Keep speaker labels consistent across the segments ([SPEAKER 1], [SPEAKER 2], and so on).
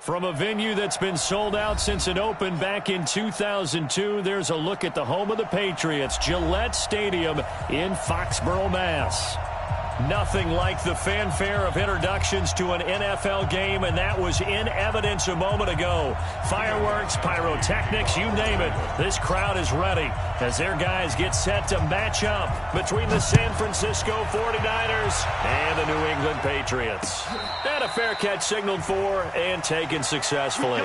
[SPEAKER 1] From a venue that's been sold out since it opened back in 2002, there's a look at the home of the Patriots, Gillette Stadium in Foxborough, Mass. Nothing like the fanfare of introductions to an NFL game, and that was in evidence a moment ago. Fireworks, pyrotechnics, you name it. This crowd is ready as their guys get set to match up between the San Francisco 49ers and the New England Patriots. And a fair catch signaled for and taken successfully.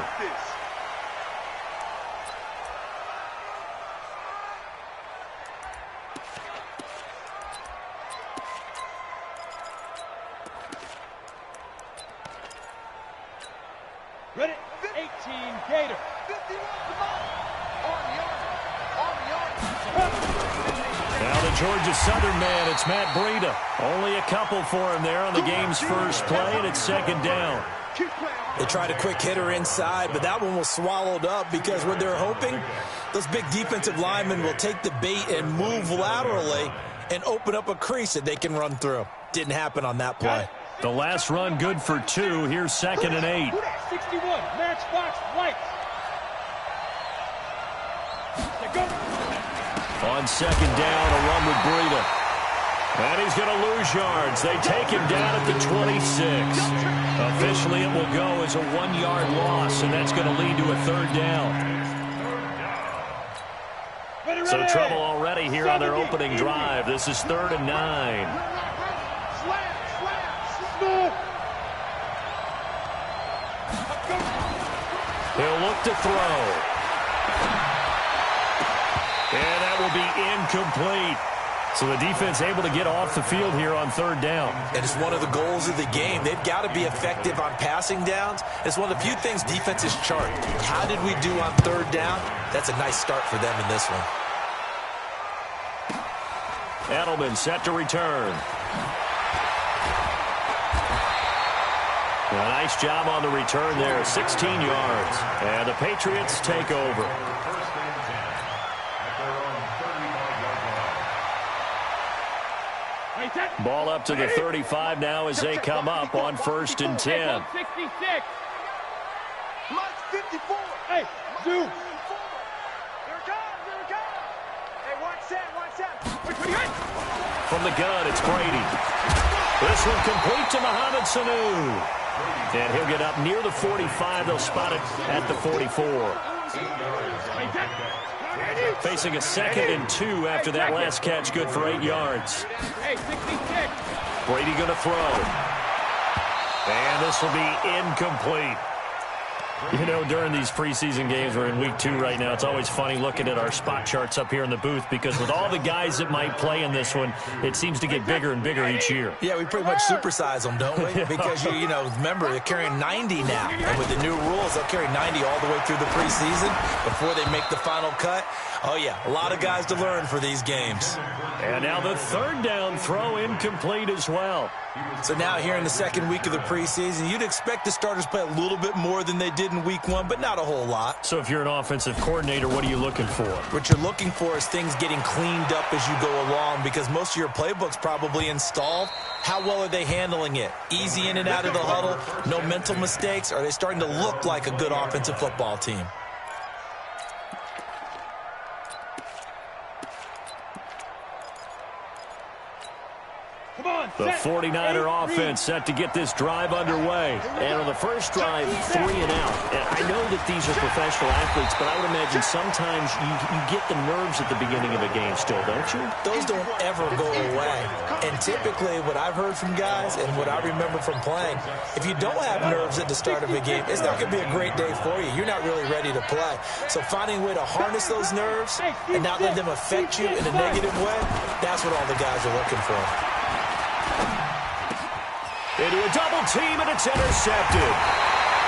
[SPEAKER 2] Ready? 18 Gator. 51.
[SPEAKER 1] Now the Georgia Southern man, it's Matt Breida. Only a couple for him there on the game's first play, and it's second down.
[SPEAKER 3] They tried a quick hitter inside, but that one was swallowed up because what they're hoping, those big defensive linemen will take the bait and move laterally and open up a crease that they can run through. Didn't happen on that play.
[SPEAKER 1] The last run good for 2. Here's 2nd and 8.
[SPEAKER 2] 61, Matchbox White.
[SPEAKER 1] On second down, a run with Breida. And he's going to lose yards. They take him down at the 26. Officially, it will go as a 1-yard loss, and that's going to lead to a third down. So trouble already here on their opening drive. This is 3rd and 9. He'll look to throw. And that will be incomplete. So the defense able to get off the field here on 3rd down.
[SPEAKER 3] And it's one of the goals of the game. They've got to be effective on passing downs. It's one of the few things defenses chart. How did we do on 3rd down? That's a nice start for them in this one.
[SPEAKER 1] Edelman set to return. A nice job on the return there, 16 yards. And the Patriots take over. Ball up to the 35 now as they come up on 1st and 10.
[SPEAKER 2] 66. 54. Hey, do. Here it comes, here it comes. Hey, one set.
[SPEAKER 1] From the gun, it's Brady. This one complete to Mohamed Sanu. And he'll get up near the 45. They'll spot it at the 44. Facing a 2nd and 2 after that last catch, good for 8 yards. Brady going to throw. And this will be incomplete. You know, during these preseason games, we're in week 2 right now, it's always funny looking at our spot charts up here in the booth because with all the guys that might play in this one, it seems to get bigger and bigger each year.
[SPEAKER 3] Yeah, we pretty much supersize them, don't we? Because, you know, remember, they're carrying 90 now. And with the new rules, they'll carry 90 all the way through the preseason before they make the final cut. Oh, yeah, a lot of guys to learn for these games.
[SPEAKER 1] And now the 3rd down throw incomplete as well.
[SPEAKER 3] So now here in the 2nd week of the preseason, you'd expect the starters to play a little bit more than they did in week 1, but not a whole lot.
[SPEAKER 1] So if you're an offensive coordinator, what are you looking for?
[SPEAKER 3] What you're looking for is things getting cleaned up as you go along because most of your playbook's probably installed. How well are they handling it? Easy in and out of the huddle, no mental mistakes? Are they starting to look like a good offensive football team?
[SPEAKER 1] The 49er offense set to get this drive underway. And on the first drive, 3 and out. And I know that these are professional athletes, but I would imagine sometimes you get the nerves at the beginning of a game still, don't you?
[SPEAKER 3] Those don't ever go away. And typically what I've heard from guys and what I remember from playing, if you don't have nerves at the start of a game, it's not going to be a great day for you. You're not really ready to play. So finding a way to harness those nerves and not let them affect you in a negative way, that's what all the guys are looking for.
[SPEAKER 1] Into a double team, and it's intercepted.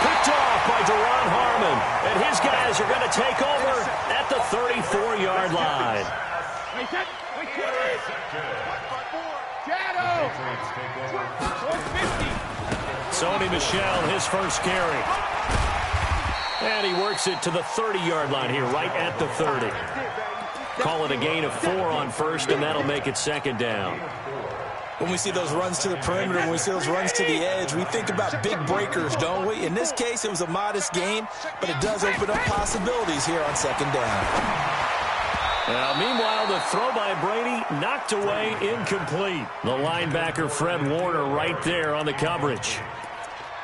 [SPEAKER 1] Picked off by Deron Harmon. And his guys are going to take over at the 34-yard line. Sony Michel, his first carry. And he works it to the 30-yard line here, right at the 30. Call it a gain of 4 on 1st, and that'll make it 2nd down.
[SPEAKER 3] When we see those runs to the perimeter, when we see those runs to the edge, we think about big breakers, don't we? In this case, it was a modest gain, but it does open up possibilities here on second down.
[SPEAKER 1] Meanwhile, the throw by Brady knocked away, incomplete. The linebacker, Fred Warner, right there on the coverage.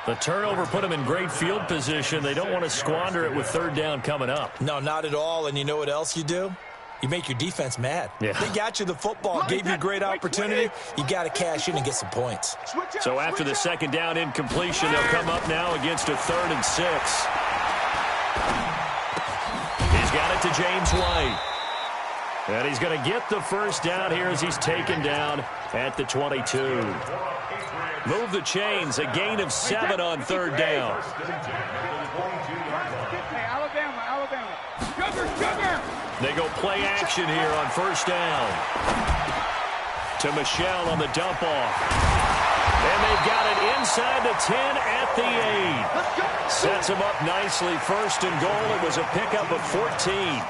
[SPEAKER 1] The turnover put them in great field position. They don't want to squander it with third down coming up.
[SPEAKER 3] No, not at all. And you know what else you do? You make your defense mad.
[SPEAKER 1] Yeah.
[SPEAKER 3] They got you the football, gave you a great opportunity. You got to cash in and get some points.
[SPEAKER 1] So after the second down incompletion, they'll come up now against a 3rd and 6. He's got it to James White. And he's going to get the first down here as he's taken down at the 22. Move the chains, a gain of 7 on 3rd down.
[SPEAKER 2] Alabama. Sugar.
[SPEAKER 1] They go play action here on first down. To Michelle on the dump off. And they've got it inside the 10 at the 8. Sets them up nicely. 1st and goal. It was a pickup of 14.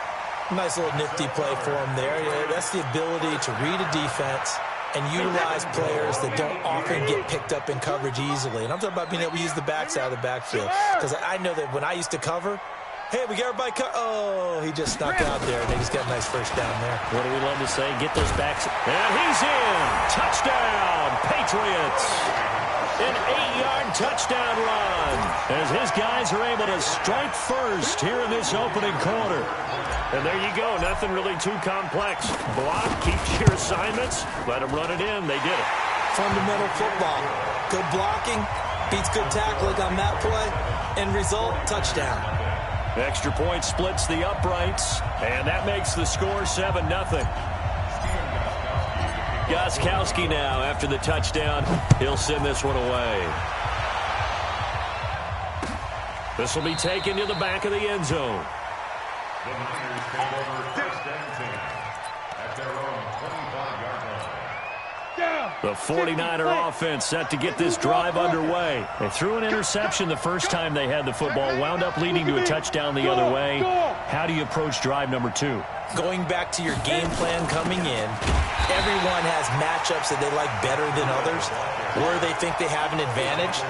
[SPEAKER 3] Nice little nifty play for him there. Yeah, that's the ability to read a defense and utilize players that don't often get picked up in coverage easily. And I'm talking about being able to use the backside of the backfield. Because I know that when I used to cover, hey, we got everybody oh, he just snuck out there, and he just got a nice first down there.
[SPEAKER 1] What do we love to say? Get those backs. And he's in. Touchdown, Patriots. An 8-yard touchdown run as his guys are able to strike first here in this opening quarter. And there you go. Nothing really too complex. Block, keep your assignments, let them run it in. They did it.
[SPEAKER 3] Fundamental football. Good blocking, beats good tackling on that play. End result, touchdown.
[SPEAKER 1] Extra point splits the uprights, and that makes the score 7-0. Gostkowski now after the touchdown. He'll send this one away. This will be taken to the back of the end zone.
[SPEAKER 4] The Niners take over 1st and 10 at their own 25-yard line.
[SPEAKER 1] The 49er offense set to get this drive underway. They threw an interception the first time they had the football, wound up leading to a touchdown the other way. How do you approach drive number 2?
[SPEAKER 3] Going back to your game plan coming in, everyone has matchups that they like better than others, where they think they have an advantage.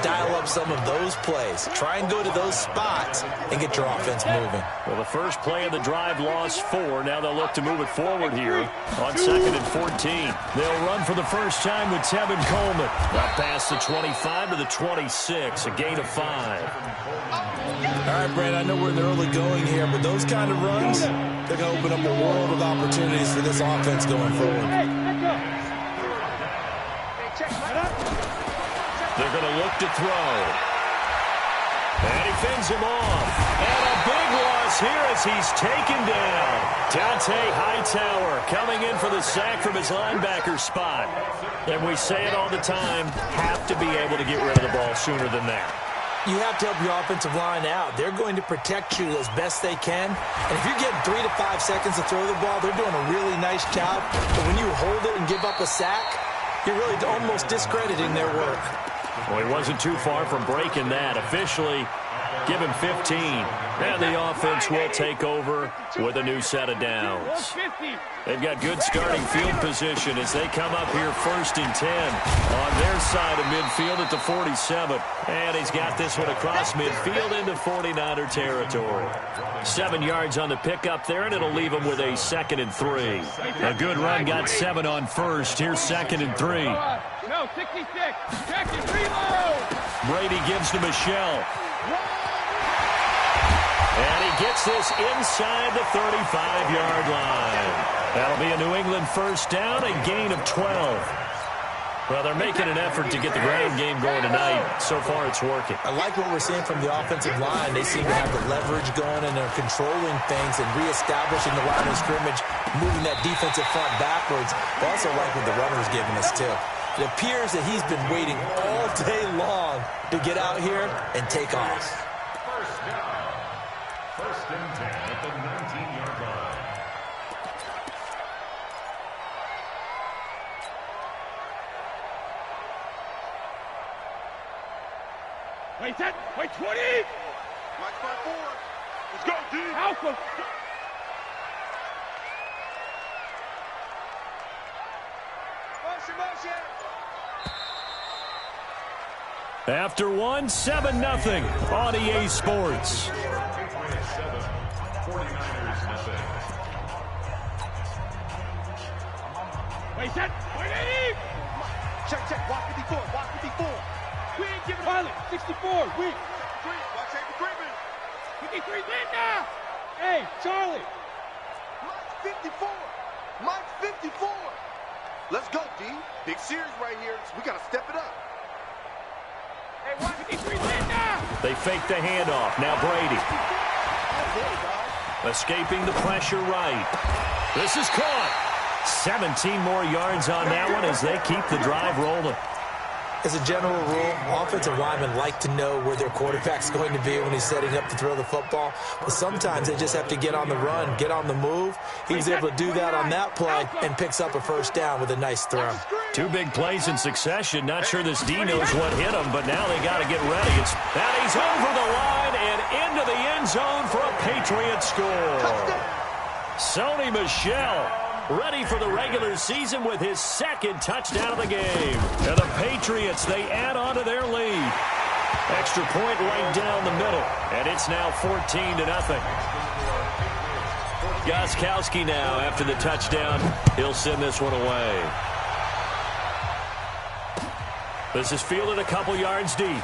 [SPEAKER 3] Dial up some of those plays. Try and go to those spots and get your offense moving.
[SPEAKER 1] Well, the first play of the drive lost 4. Now they'll look to move it forward here on 2nd and 14. They'll run for the first time with Tevin Coleman. Up past the 25 to the 26, a gain of 5.
[SPEAKER 3] All right, Brad, I know we're in the early going here, but those kind of runs, they're going to open up a world of opportunities for this offense going forward.
[SPEAKER 1] They're going to look to throw. And he fends him off. And a big loss here as he's taken down. Dante Hightower coming in for the sack from his linebacker spot. And we say it all the time, have to be able to get rid of the ball sooner than that.
[SPEAKER 3] You have to help your offensive line out. They're going to protect you as best they can. And if you're getting 3 to 5 seconds to throw the ball, they're doing a really nice job. But when you hold it and give up a sack, you're really almost discrediting their work.
[SPEAKER 1] Well, he wasn't too far from breaking that. Officially, give him 15. And the offense will take over with a new set of downs. They've got good starting field position as they come up here 1st and 10 on their side of midfield at the 47. And he's got this one across midfield into 49er territory. 7 yards on the pickup there, and it'll leave him with a 2nd and 3. A good run got 7 on first. Here's 2nd and 3.
[SPEAKER 2] No, 66. Check it, reload.
[SPEAKER 1] Brady gives to Michelle. And he gets this inside the 35-yard line. That'll be a New England first down, a gain of 12. Well, they're making an effort to get the ground game going tonight. So far, it's working.
[SPEAKER 3] I like what we're seeing from the offensive line. They seem to have the leverage going, and they're controlling things and reestablishing the line of scrimmage, moving that defensive front backwards. I also like what the runner's giving us, too. It appears that he's been waiting all day long to get out here and take off.
[SPEAKER 4] First down. 1st and 10 at the 19-yard line.
[SPEAKER 2] Wait, set. Wait, 20. Watch my 4. Let's go, dude. Alpha. Motion.
[SPEAKER 1] After one, 7-0 on EA Sports.
[SPEAKER 4] Patriots 7, 49ers nothing.
[SPEAKER 2] Wait, set. Wait, check. Walk 54. Walk 54. We ain't giving Pilot. 64. We. Watch out for Griffin. 53. Linda. Hey, Charlie. Mike's 54. Mike's 54. Let's go, D. Big series right here. So we got to step it up. Hey, watch 53. Linda.
[SPEAKER 1] They fake the handoff. Now Brady. Escaping the pressure right. This is caught. 17 more yards on that one as they keep the drive rolling.
[SPEAKER 3] As a general rule, offensive linemen like to know where their quarterback's going to be when he's setting up to throw the football. But sometimes they just have to get on the run, get on the move. He was able to do that on that play and picks up a first down with a nice throw.
[SPEAKER 1] Two big plays in succession. Not sure this D knows what hit him, but now they got to get ready. And he's over the line and into the end zone for a Patriots score. Sony Michel ready for the regular season with his second touchdown of the game. And the Patriots, they add on to their lead. Extra point right down the middle. And it's now 14-0. Gostkowski now after the touchdown. He'll send this one away. This is fielded a couple yards deep.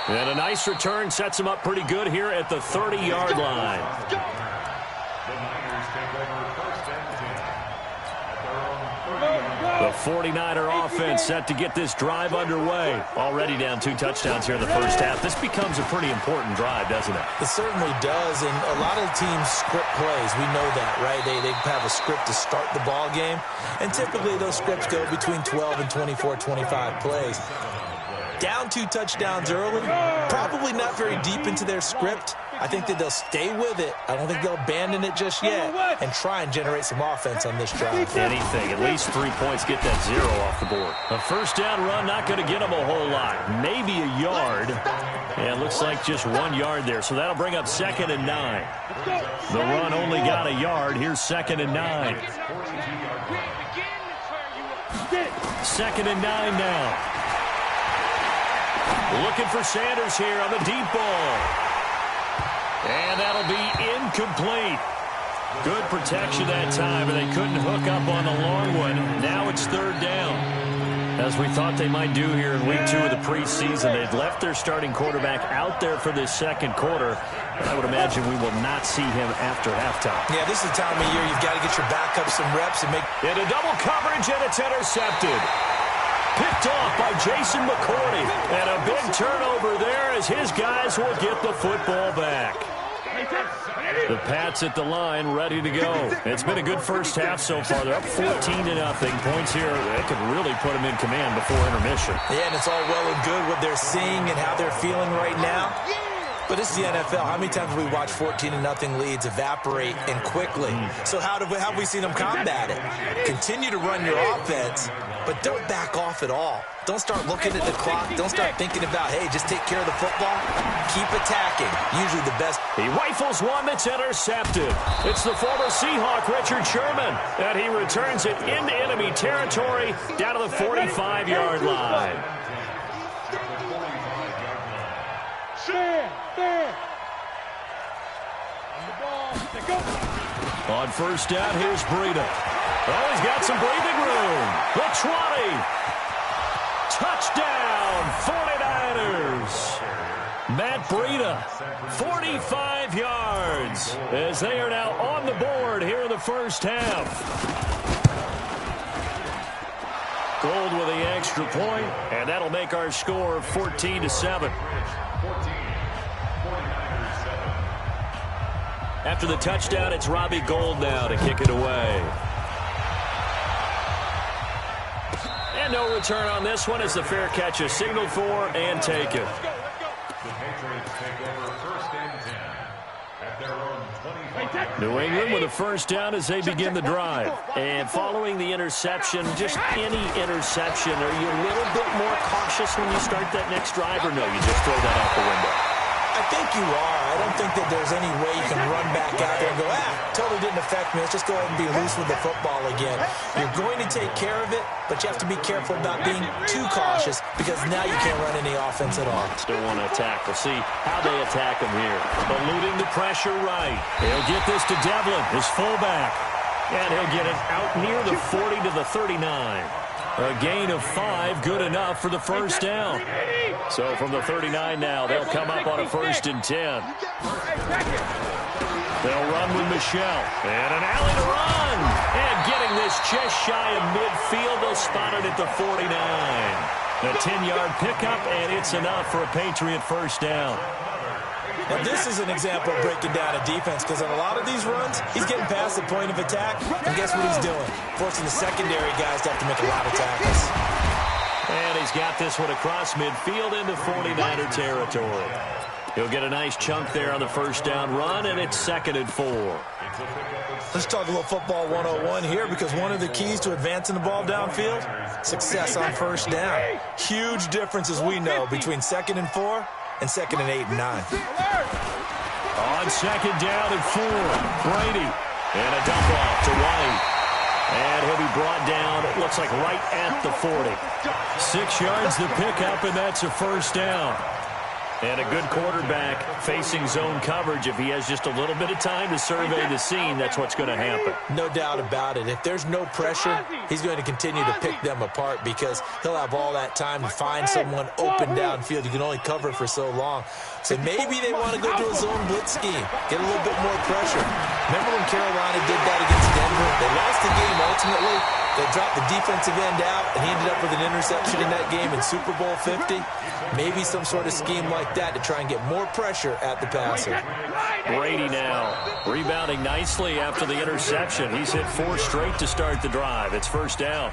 [SPEAKER 1] And a nice return sets him up pretty good here at the 30-yard line.
[SPEAKER 4] The Niners take over first and 10 at their own 30-yard line.
[SPEAKER 1] The 49er offense set to get this drive underway. Already down 2 touchdowns here in the first half. This becomes a pretty important drive, doesn't it?
[SPEAKER 3] It certainly does, and a lot of teams script plays. We know that, right? They have a script to start the ball game, and typically those scripts go between 12 and 24, 25 plays. Down 2 touchdowns early, probably not very deep into their script. I think that they'll stay with it. I don't think they'll abandon it just yet and try and generate some offense on this drive.
[SPEAKER 1] Anything. At least 3 points, get that 0 off the board. A first down run, not going to get them a whole lot. Maybe a yard. And it looks like just 1 yard there. So that'll bring up 2nd and 9. The run only got a yard. Here's 2nd and 9. 2nd and 9 now. Looking for Sanders here on the deep ball. And that'll be incomplete. Good protection that time, and they couldn't hook up on the long one. Now it's 3rd down. As we thought they might do here in week 2 of the preseason, they've left their starting quarterback out there for this second quarter. And I would imagine we will not see him after halftime.
[SPEAKER 3] Yeah, this is the time of year you've got to get your backup some reps and make...
[SPEAKER 1] Into double coverage, and it's intercepted. Picked off by Jason McCourty. And a big turnover there as his guys will get the football back. The Pats at the line, ready to go. It's been a good first half so far. They're up 14-0. Points here, they could really put them in command before intermission.
[SPEAKER 3] Yeah, and it's all well and good what they're seeing and how they're feeling right now. But it's the NFL. How many times have we watched 14-0 leads evaporate and quickly? So how have we seen them combat it? Continue to run your offense, but don't back off at all. Don't start looking at the clock. Don't start thinking about, hey, just take care of the football. Keep attacking. Usually the best.
[SPEAKER 1] He rifles one that's intercepted. It's the former Seahawk, Richard Sherman, and he returns it into enemy territory down to the 45-yard line. On first down, here's Breida. Oh, he's got some breathing room. The 20. Touchdown, 49ers. Matt Breida, 45 yards, as they are now on the board here in the first half. Gold with the extra point, and that'll make our score 14-7. After the touchdown, it's Robbie Gould now to kick it away. And no return on this one as the fair catch is signaled for and taken.
[SPEAKER 4] The Patriots take over first and 10 at their own 25.
[SPEAKER 1] New England with a first down as they begin the drive. And following the interception, just any interception, are you a little bit more cautious when you start that next drive, or no, you just throw that out the window?
[SPEAKER 3] I think you are. I don't think that there's any way you can run back out there and go, totally didn't affect me. Let's just go ahead and be loose with the football again. You're going to take care of it, but you have to be careful about being too cautious because now you can't run any offense at all.
[SPEAKER 1] Still want to attack. We'll see how they attack him here. Eluding the pressure right. He'll get this to Devlin, his fullback. And he'll get it out near the 40 to the 39. A gain of 5, good enough for the first down. So from the 39 now, they'll come up on a 1st and 10. They'll run with Michelle. And an alley to run. And getting this just shy of midfield, they'll spot it at the 49. A 10-yard pickup, and it's enough for a Patriot first down.
[SPEAKER 3] Now, this is an example of breaking down a defense because on a lot of these runs, he's getting past the point of attack, and guess what he's doing? Forcing the secondary guys to have to make a lot of tackles.
[SPEAKER 1] And he's got this one across midfield into 49er territory. He'll get a nice chunk there on the first down run, and it's 2nd and 4.
[SPEAKER 3] Let's talk a little football 101 here because one of the keys to advancing the ball downfield, success on first down. Huge difference, as we know, between 2nd and 4 and 2nd and 8 and 9.
[SPEAKER 1] On 2nd down and 4, Brady. And a dump off to White. And he'll be brought down, it looks like right at the 40. 6 yards the pickup, and that's a first down. And a good quarterback facing zone coverage. If he has just a little bit of time to survey the scene, that's what's going to happen.
[SPEAKER 3] No doubt about it. If there's no pressure, he's going to continue to pick them apart because he'll have all that time to find someone open downfield. You can only cover for so long. So maybe they want to go to a zone blitz scheme, get a little bit more pressure. Remember when Carolina did that against Denver? They lost the game ultimately. They dropped the defensive end out, and he ended up with an interception in that game in Super Bowl 50. Maybe some sort of scheme like that to try and get more pressure at the passer.
[SPEAKER 1] Brady now rebounding nicely after the interception. He's hit 4 straight to start the drive. It's first down.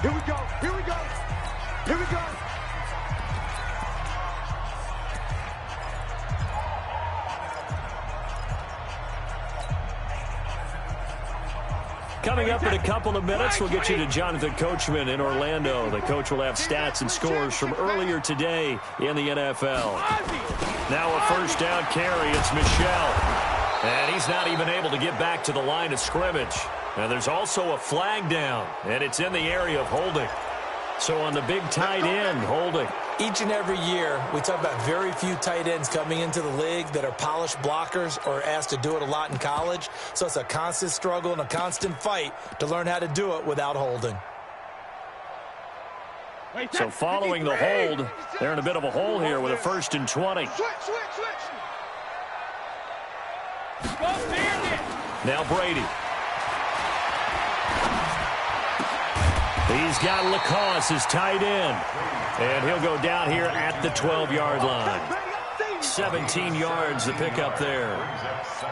[SPEAKER 2] Here we go. Here we go. Here we go.
[SPEAKER 1] Coming up in a couple of minutes, we'll get you to Jonathan Coachman in Orlando. The coach will have stats and scores from earlier today in the NFL. Now a first down carry. It's Michelle. And he's not even able to get back to the line of scrimmage. Now there's also a flag down, and it's in the area of holding. So on the big tight end, holding.
[SPEAKER 3] Each and every year, we talk about very few tight ends coming into the league that are polished blockers or asked to do it a lot in college. So it's a constant struggle and a constant fight to learn how to do it without holding.
[SPEAKER 1] So following the hold, they're in a bit of a hole here with a 1st and 20. Now Brady. He's got Lacoste as tight end. And he'll go down here at the 12-yard line. 17 yards to pick up there.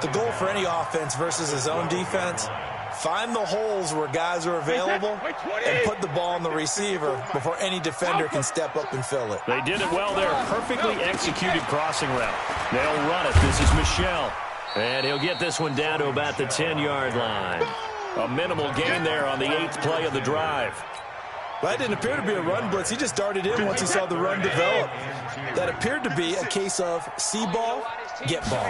[SPEAKER 3] The goal for any offense versus his own defense, find the holes where guys are available and put the ball on the receiver before any defender can step up and fill it.
[SPEAKER 1] They did it well there. Perfectly executed crossing route. They'll run it. This is Michelle. And he'll get this one down to about the 10-yard line. A minimal gain there on the 8th play of the drive.
[SPEAKER 3] Well, that didn't appear to be a run blitz. He just darted in once he saw the run develop. That appeared to be a case of see ball, get ball.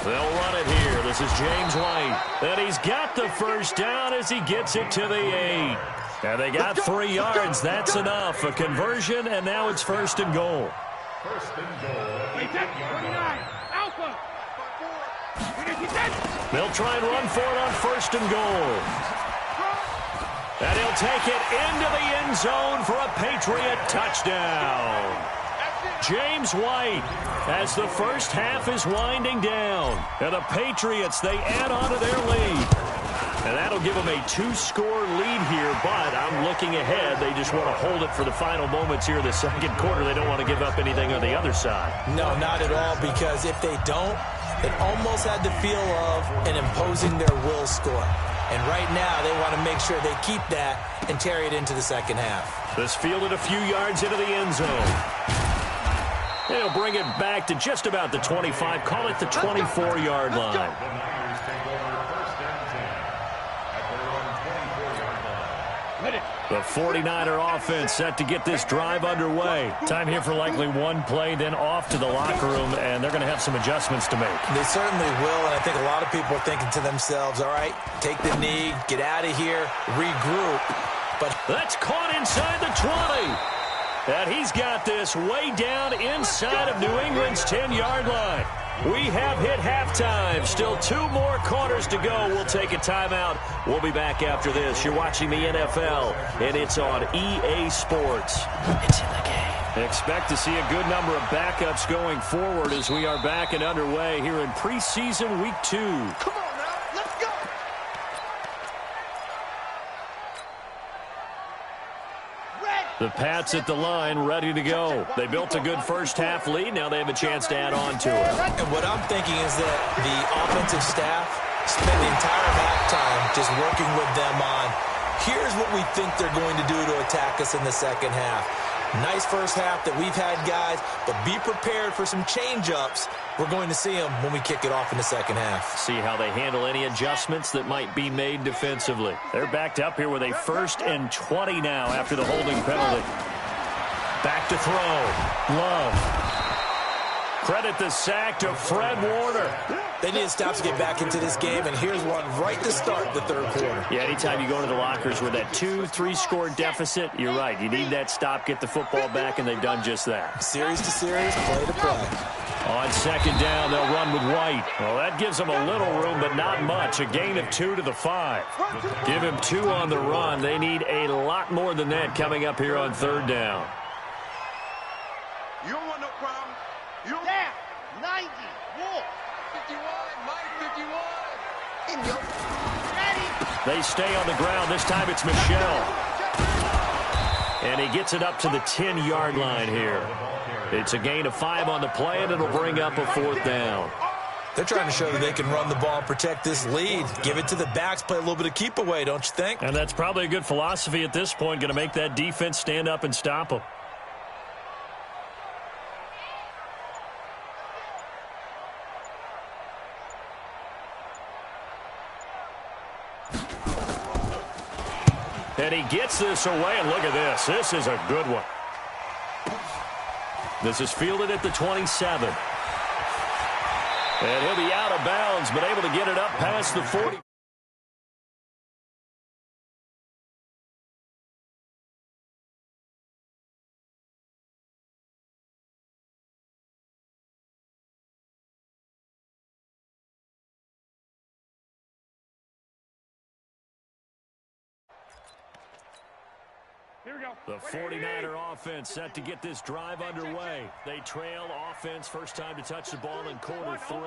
[SPEAKER 1] They'll run it here. This is James White. And he's got the first down as he gets it to the 8. And they got 3 yards. That's enough. A conversion, and now it's 1st and goal. They'll try and run for it on 1st and goal. And he'll take it into the end zone for a Patriot touchdown. James White, as the first half is winding down. And the Patriots, they add on to their lead. And that'll give them a 2-score lead here, but I'm looking ahead. They just want to hold it for the final moments here in the second quarter. They don't want to give up anything on the other side.
[SPEAKER 3] No, not at all, because if they don't, it almost had the feel of an imposing their will score. And right now, they want to make sure they keep that and carry it into the second half.
[SPEAKER 1] This fielded a few yards into the end zone. They'll bring it back to just about the 25. Call it the 24-yard line.
[SPEAKER 2] Let it.
[SPEAKER 1] The 49er offense set to get this drive underway. Time here for likely one play, then off to the locker room, and they're going to have some adjustments to make.
[SPEAKER 3] They certainly will, and I think a lot of people are thinking to themselves, all right, take the knee, get out of here, regroup. But
[SPEAKER 1] that's caught inside the 20. And he's got this way down inside of New England's 10-yard line. We have hit halftime. Still 2 more quarters to go. We'll take a timeout. We'll be back after this. You're watching the NFL, and it's on EA Sports. It's in the game. Expect to see a good number of backups going forward as we are back and underway here in preseason week 2.
[SPEAKER 2] Come on now, let's go.
[SPEAKER 1] The Pats at the line, ready to go. They built a good first-half lead. Now they have a chance to add on to it.
[SPEAKER 3] And what I'm thinking is that the offensive staff spent the entire halftime just working with them on, here's what we think they're going to do to attack us in the second half. Nice first half that we've had, guys, but be prepared for some change-ups. We're going to see them when we kick it off in the second half.
[SPEAKER 1] See how they handle any adjustments that might be made defensively. They're backed up here with a 1st and 20 now after the holding penalty. Back to throw. Love. Credit the sack to Fred Warner.
[SPEAKER 3] They need to stop to get back into this game, and here's one right to start the third quarter.
[SPEAKER 1] Yeah, anytime you go to the lockers with that 2-3 score deficit, you're right. You need that stop, get the football back, and they've done just that.
[SPEAKER 3] Series to series, play to play.
[SPEAKER 1] On second down, they'll run with White. Well, that gives them a little room, but not much. A gain of 2 to the 5. Give him 2 on the run. They need a lot more than that coming up here on third down.
[SPEAKER 2] You don't want no problem. You don't. Down. 90. Wolf. 51. Mike 51. In your. Ready.
[SPEAKER 1] They stay on the ground. This time it's Michelle. And he gets it up to the 10-yard line here. It's a gain of 5 on the play, and it'll bring up a 4th down.
[SPEAKER 3] They're trying to show that they can run the ball and protect this lead. Give it to the backs, play a little bit of keep away, don't you think?
[SPEAKER 1] And that's probably a good philosophy at this point, going to make that defense stand up and stop them. And he gets this away, and look at this. This is a good one. This is fielded at the 27. And he'll be out of bounds, but able to get it up past the 40. The 49er offense set to get this drive underway. They trail offense, first time to touch the ball in quarter 3,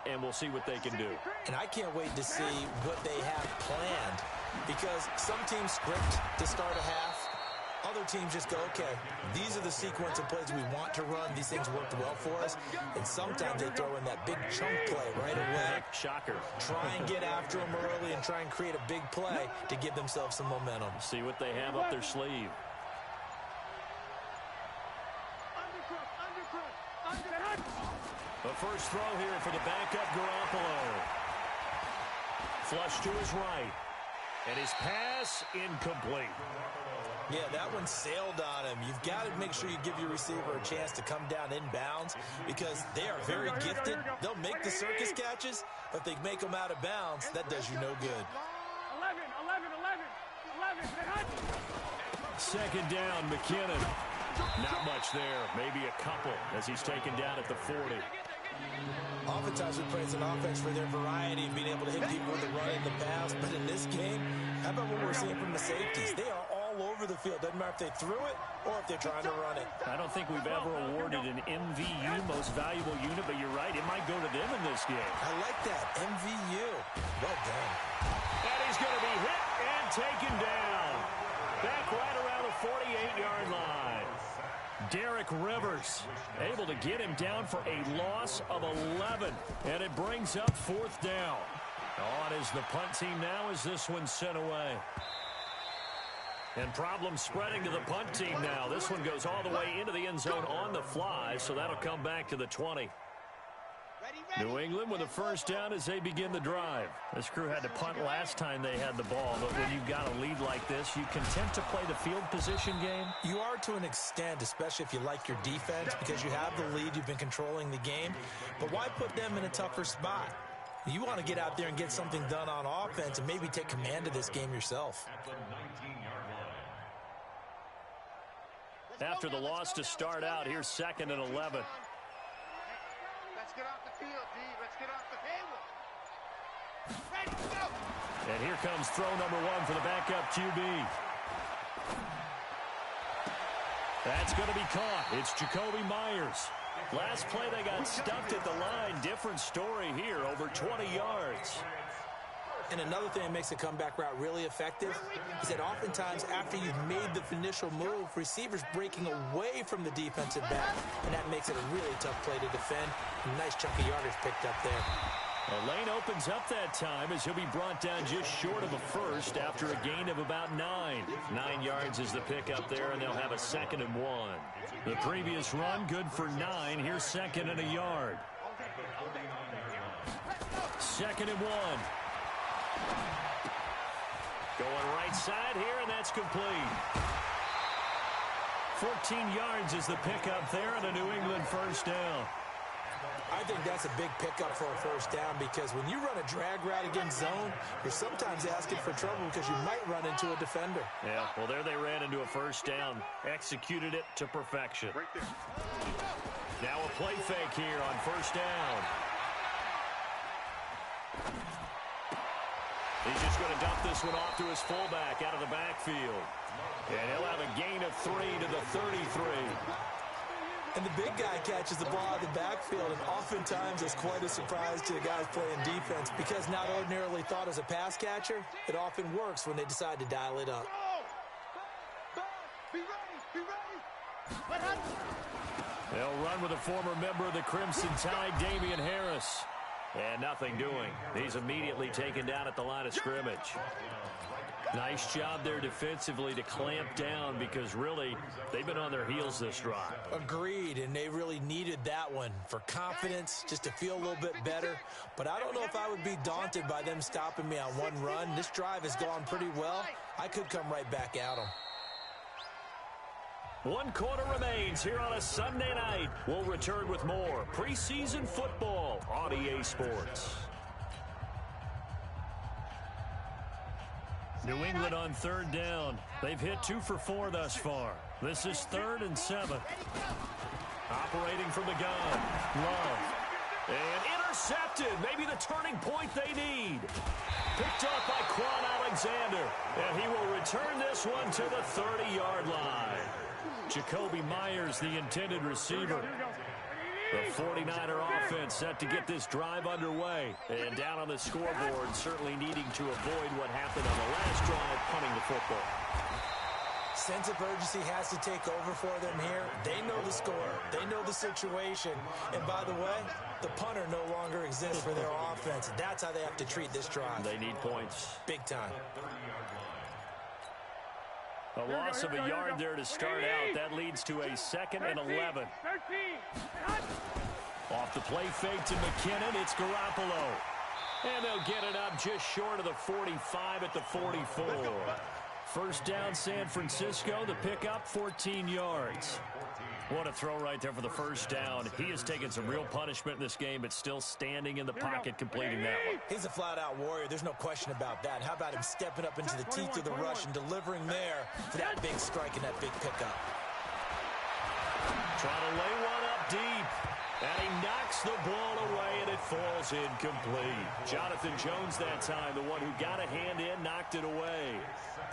[SPEAKER 1] and we'll see what they can do.
[SPEAKER 3] And I can't wait to see what they have planned, because some teams script to start a half. Other teams just go, okay, these are the sequence of plays we want to run. These things worked well for us. And sometimes they throw in that big chunk play right away.
[SPEAKER 1] Shocker.
[SPEAKER 3] Try and get after them early and try and create a big play to give themselves some momentum.
[SPEAKER 1] See what they have up their sleeve. The first throw here for the backup Garoppolo. Flush to his right. And his pass incomplete.
[SPEAKER 3] Yeah, that one sailed on him. You've got to make sure you give your receiver a chance to come down inbounds, because they are very gifted. They'll make the circus catches, but if they make them out of bounds, that does you no good.
[SPEAKER 2] 11.
[SPEAKER 1] Second down, McKinnon. Not much there. Maybe a couple as he's taken down at the 40.
[SPEAKER 3] Oftentimes we praise an offense for their variety and being able to hit people with the run and the pass, but in this game, how about what we're seeing from the safeties? They are all over the field. Doesn't matter if they threw it or if they're trying to run it.
[SPEAKER 1] I don't think we've ever awarded an MVU, most valuable unit, but you're right, it might go to them in this game.
[SPEAKER 3] I like that, MVU. Well done.
[SPEAKER 1] And he's going to be hit and taken down. Back right around the 48-yard line. Derek Rivers able to get him down for a loss of 11. And it brings up 4th down. On is the punt team now as this one's sent away. And problems spreading to the punt team now. This one goes all the way into the end zone on the fly, so that'll come back to the 20. New England with a first down as they begin the drive. This crew had to punt last time they had the ball, but when you've got a lead like this, you content to play the field position game?
[SPEAKER 3] You are to an extent, especially if you like your defense, because you have the lead, you've been controlling the game. But why put them in a tougher spot? You want to get out there and get something done on offense and maybe take command of this game yourself.
[SPEAKER 4] At the 19-yard line.
[SPEAKER 1] After the loss to start out, here's 2nd and 11.
[SPEAKER 2] Let's get off the field, D. Let's get off the field. Ready to go.
[SPEAKER 1] And here comes throw number 1 for the backup QB. That's going to be caught. It's Jacoby Myers. Last play they got stuffed at the line. Different story here, over 20 yards.
[SPEAKER 3] And another thing that makes the comeback route really effective is that oftentimes after you've made the initial move, receivers breaking away from the defensive back, and that makes it a really tough play to defend. A nice chunk of yardage picked up there.
[SPEAKER 1] A lane opens up that time as he'll be brought down just short of a first after a gain of about 9. 9 yards is the pickup there, and they'll have a 2nd and 1. The previous run good for 9. Here's 2nd and a yard. 2nd and 1. Going right side here, and that's complete. 14 yards is the pickup there, and a New England first down.
[SPEAKER 3] I think that's a big pickup for a first down because when you run a drag route against zone, you're sometimes asking for trouble because you might run into a defender.
[SPEAKER 1] Yeah, well, there they ran into a first down. Executed it to perfection.
[SPEAKER 2] Right there.
[SPEAKER 1] Now a play fake here on first down. He's just going to dump this one off to his fullback out of the backfield. And he'll have a gain of 3 to the 33.
[SPEAKER 3] And the big guy catches the ball out of the backfield, and oftentimes it's quite a surprise to the guys playing defense because not ordinarily thought as a pass catcher, it often works when they decide to dial it up.
[SPEAKER 2] Be ready. Be ready.
[SPEAKER 1] They'll run with a former member of the Crimson Tide, Damian Harris. And nothing doing. He's immediately taken down at the line of scrimmage. Nice job there defensively to clamp down because really they've been on their heels this drive.
[SPEAKER 3] Agreed, and they really needed that one for confidence, just to feel a little bit better. But I don't know if I would be daunted by them stopping me on one run. This drive has gone pretty well. I could come right back at them.
[SPEAKER 1] 1 quarter remains here on a Sunday night. We'll return with more preseason football on EA Sports. New England on 3rd down. They've hit 2 for 4 thus far. This is 3rd and 7. Operating from the gun. Love. And intercepted. Maybe the turning point they need. Picked up by Quan Alexander. And he will return this one to the 30-yard line. Jacoby Myers, the intended receiver. The 49er offense set to get this drive underway. And down on the scoreboard, certainly needing to avoid what happened on the last drive, punting the football.
[SPEAKER 3] Sense of urgency has to take over for them here. They know the score. They know the situation. And by the way, the punter no longer exists for their offense. That's how they have to treat this drive.
[SPEAKER 1] They need points.
[SPEAKER 3] Big time.
[SPEAKER 1] A loss of a yard there to start out. That leads to a 2nd and 11.
[SPEAKER 2] 13.
[SPEAKER 1] Off the play fake to McKinnon, it's Garoppolo. And they'll get it up just short of the 45 at the 44. First down, San Francisco. The pickup, 14 yards. What a throw right there for the first down. He has taken some real punishment in this game, but still standing in the pocket, completing that one.
[SPEAKER 3] He's a flat-out warrior. There's no question about that. How about him stepping up into the teeth of the rush and delivering there for that big strike and that big pickup?
[SPEAKER 1] Trying to lay one up deep. And he knocks the ball away, and it falls incomplete. Jonathan Jones that time, the one who got a hand in, knocked it away.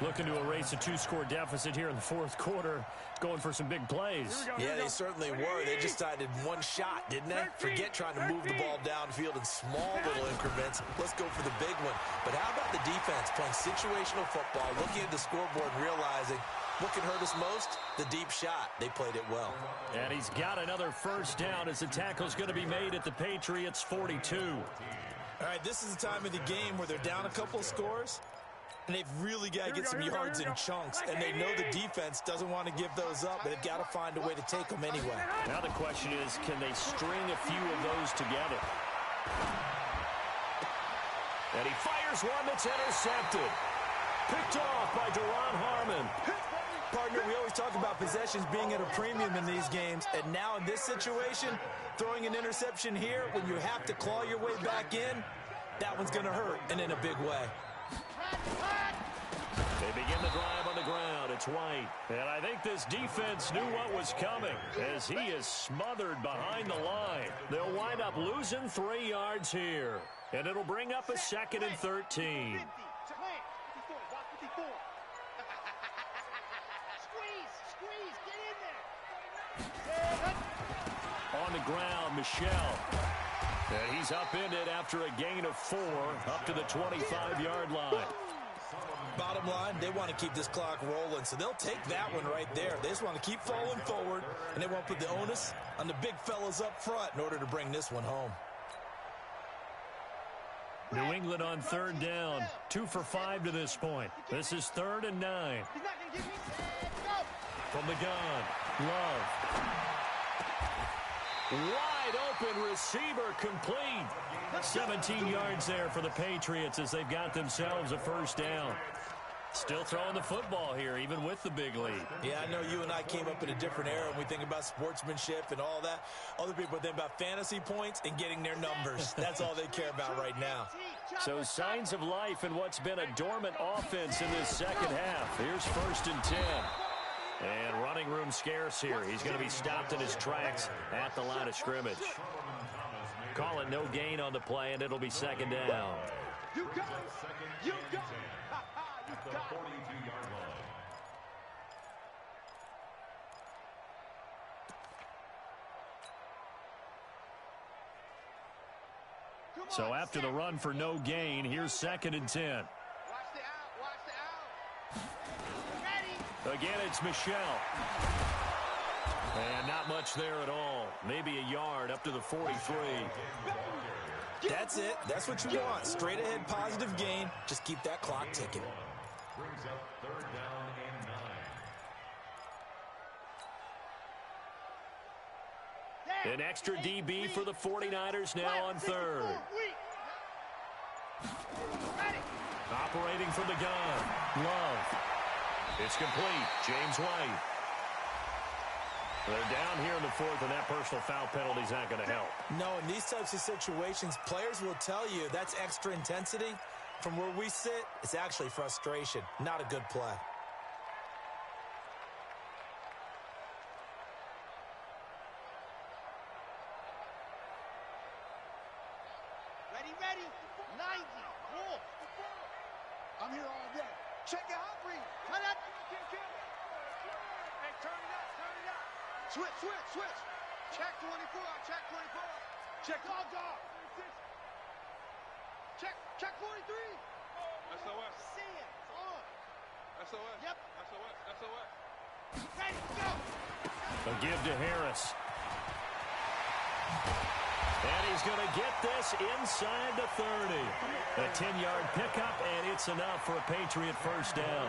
[SPEAKER 1] Looking to erase a 2-score deficit here in the 4th quarter, going for some big plays.
[SPEAKER 3] Yeah, they certainly were. They just decided one shot, didn't they? Forget trying to move the ball downfield in small little increments. Let's go for the big one. But how about the defense playing situational football, looking at the scoreboard and realizing what can hurt us most? The deep shot. They played it well.
[SPEAKER 1] And he's got another first down as the tackle's going to be made at the Patriots' 42.
[SPEAKER 3] All right, this is the time of the game where they're down a couple of scores, And they've really got to get some yards in chunks, and they know the defense doesn't want to give those up, but they've got to find a way to take them anyway.
[SPEAKER 1] Now the question is, can they string a few of those together? And he fires one that's intercepted. Picked off by Duron Harmon.
[SPEAKER 3] Partner, we always talk about possessions being at a premium in these games, and now in this situation, throwing an interception here when you have to claw your way back in, that one's going to hurt, and in a big way.
[SPEAKER 1] They begin the drive on the ground. It's White. And I think this defense knew what was coming as he is smothered behind the line. They'll wind up losing 3 yards here. And it'll bring up a 2nd and 13. On the ground, Michelle. And he's upended after a gain of 4 up to the 25-yard line.
[SPEAKER 3] Bottom line, they want to keep this clock rolling, so they'll take that one right there. They just want to keep falling forward, and they want to put the onus on the big fellas up front in order to bring this one home.
[SPEAKER 1] New England on 3rd down. 2 for 5 to this point. This is 3rd and 9. From the gun, Love. Wide open receiver complete. 17 yards there for the Patriots as they've got themselves a 1st down. Still throwing the football here, even with the big lead.
[SPEAKER 3] Yeah, I know you and I came up in a different era, and we think about sportsmanship and all that. Other people think about fantasy points and getting their numbers. That's all they care about right now.
[SPEAKER 1] So signs of life in what's been a dormant offense in this 2nd half. Here's 1st and 10. And running room scarce here. He's going to be stopped in his tracks at the line of scrimmage. Call it no gain on the play, and it'll be 2nd down.
[SPEAKER 2] You got it. You got it.
[SPEAKER 4] At the 42-yard line.
[SPEAKER 1] So after the run for no gain, here's 2nd and 10.
[SPEAKER 2] Watch the out. Watch the out. Ready.
[SPEAKER 1] Again, it's Michelle. And not much there at all. Maybe a yard up to the 43.
[SPEAKER 3] That's it. That's what you want. Straight ahead positive gain. Just keep that clock ticking.
[SPEAKER 4] Brings up 3rd down and 9.
[SPEAKER 1] An extra DB for the 49ers now on 3rd. Operating from the gun. Love. It's complete. James White. They're down here in the 4th, and that personal foul penalty is not going to help.
[SPEAKER 3] No, in these types of situations, players will tell you that's extra intensity. From where we sit, it's actually frustration. Not a good play.
[SPEAKER 2] Ready, ready. 90. Wolf. I'm here all day. Check it out, Bree. Cut up. Hey, turn it up, turn it up. Switch, switch, switch. Check 24, check 24. Check all dog. Check 43.
[SPEAKER 5] SOS.
[SPEAKER 2] See it. It's on.
[SPEAKER 5] SOS.
[SPEAKER 2] Yep.
[SPEAKER 5] SOS. SOS.
[SPEAKER 2] Ready, go.
[SPEAKER 1] A give to Harris. And he's going to get this inside the 30. A 10-yard pickup, and it's enough for a Patriot 1st down.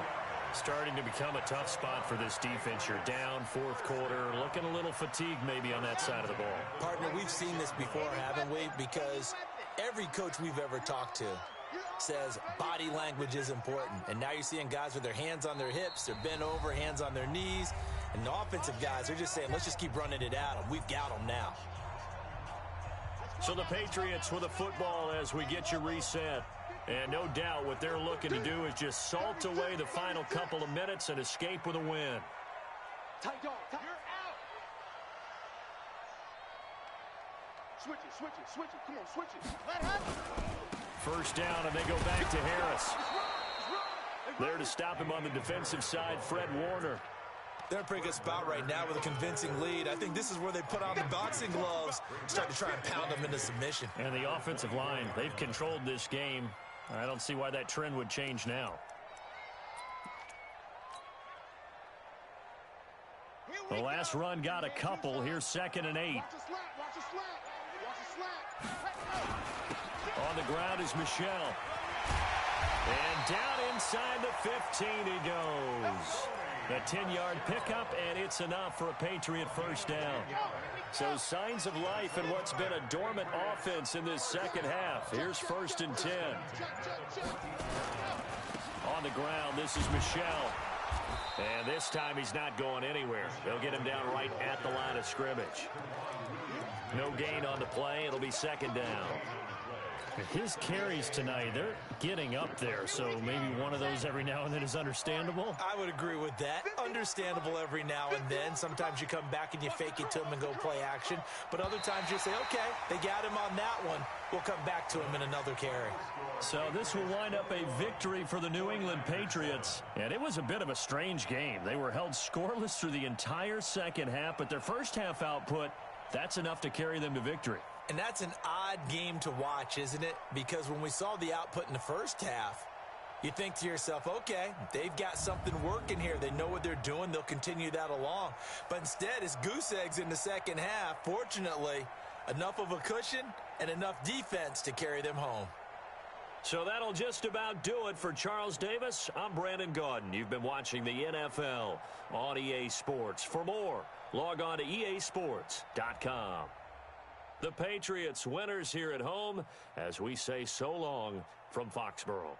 [SPEAKER 1] Starting to become a tough spot for this defense. You're down 4th quarter, looking a little fatigued maybe on that side of the ball.
[SPEAKER 3] Partner, we've seen this before, haven't we? Because every coach we've ever talked to says body language is important. And now you're seeing guys with their hands on their hips, they're bent over, hands on their knees. And the offensive guys, they're just saying, let's just keep running it at them. We've got them now.
[SPEAKER 1] So the Patriots with a football as we get you reset. And no doubt what they're looking to do is just salt away the final couple of minutes and escape with a win.
[SPEAKER 2] Tight dog. You're out. Switch it, switch it, switch it. Come on, switch it. Let her.
[SPEAKER 1] 1st down, and they go back to Harris. There to stop him on the defensive side, Fred Warner.
[SPEAKER 3] They're in a pretty good spot right now with a convincing lead. I think this is where they put on the boxing gloves, start to try and pound them into submission.
[SPEAKER 1] And the offensive line, they've controlled this game. I don't see why that trend would change now. The last run got a couple. Here's 2nd and 8.
[SPEAKER 2] Watch the slap, watch the slap. Watch the slap.
[SPEAKER 1] On the ground is Michelle. And down inside the 15 he goes. A 10-yard pickup, and it's enough for a Patriot first down. So signs of life in what's been a dormant offense in this second half. Here's 1st and 10. On the ground, this is Michel. And this time he's not going anywhere. They'll get him down right at the line of scrimmage. No gain on the play. It'll be 2nd down. His carries tonight, they're getting up there, so maybe one of those every now and then is understandable.
[SPEAKER 3] I would agree with that. Understandable every now and then. Sometimes you come back and you fake it to him and go play action. But other times you say, okay, they got him on that one. We'll come back to him in another carry.
[SPEAKER 1] So this will wind up a victory for the New England Patriots. And it was a bit of a strange game. They were held scoreless through the entire second half, but their first half output, that's enough to carry them to victory.
[SPEAKER 3] And that's an odd game to watch, isn't it? Because when we saw the output in the first half, you think to yourself, okay, they've got something working here. They know what they're doing. They'll continue that along. But instead, it's goose eggs in the second half. Fortunately, enough of a cushion and enough defense to carry them home.
[SPEAKER 1] So that'll just about do it for Charles Davis. I'm Brandon Gaudin. You've been watching the NFL on EA Sports. For more, log on to easports.com. The Patriots winners here at home as we say so long from Foxborough.